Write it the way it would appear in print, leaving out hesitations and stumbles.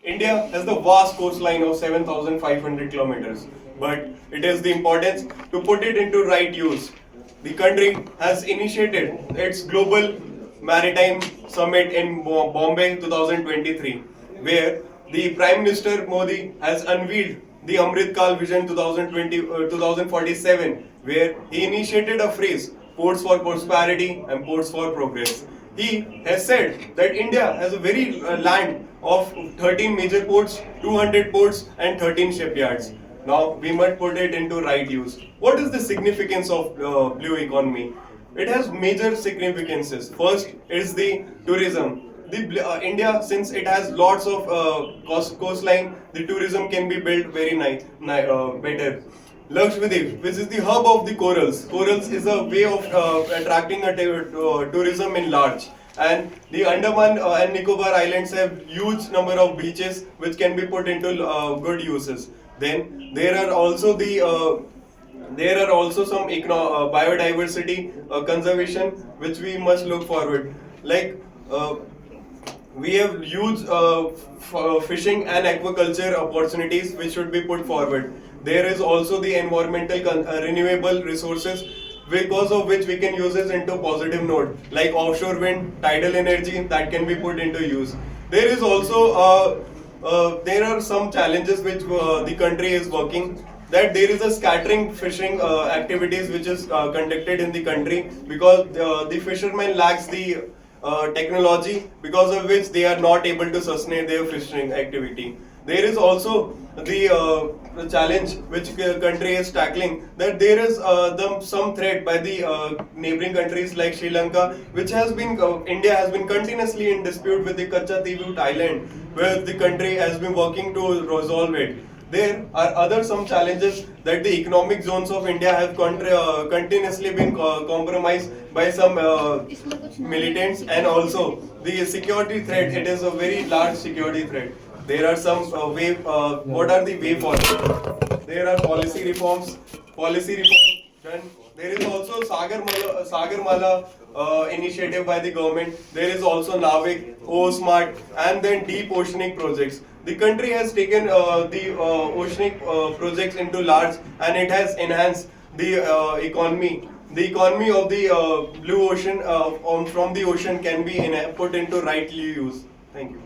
India has the vast coastline of 7,500 kilometers, but it is the importance to put it into right use. The country has initiated its Global Maritime Summit in Bombay 2023, where the Prime Minister Modi has unveiled the Amrit Kal Vision 2047, where he initiated a phrase, ports for prosperity and ports for progress. He has said that India has a very land of 13 major ports, 200 ports and 13 shipyards. Now we must put it into right use. What is the significance of blue economy? It has major significances. First is the tourism. India, since it has lots of coastline, the tourism can be built very better. Lakshadweep, which is the hub of the corals. Corals is a way of attracting tourism in large. And the Andaman and Nicobar Islands have huge number of beaches which can be put into good uses. Then there are also some biodiversity conservation which we must look forward. Like we have huge fishing and aquaculture opportunities which should be put forward. There is also the environmental renewable resources because of which we can use this into positive note, like offshore wind, tidal energy that can be put into use. There is also there are some challenges which the country is working, that there is a scattering fishing activities which is conducted in the country because the fishermen lacks the technology, because of which they are not able to sustain their fishing activity. There is also the challenge which country is tackling, that there is some threat by the neighboring countries like Sri Lanka, which has been India has been continuously in dispute with the Kachadweep Island, where the country has been working to resolve it. There are other some challenges that the economic zones of India have continuously been compromised by some militants, and also the security threat. It is a very large security threat. There are some what are the way forward? There are policy reforms done. There is also Sagarmala initiative by the government. There is also Navik, O-Smart, and then deep oceanic projects. The country has taken the oceanic projects into large, and it has enhanced the economy. The economy of the blue ocean from the ocean can be put into right use. Thank you.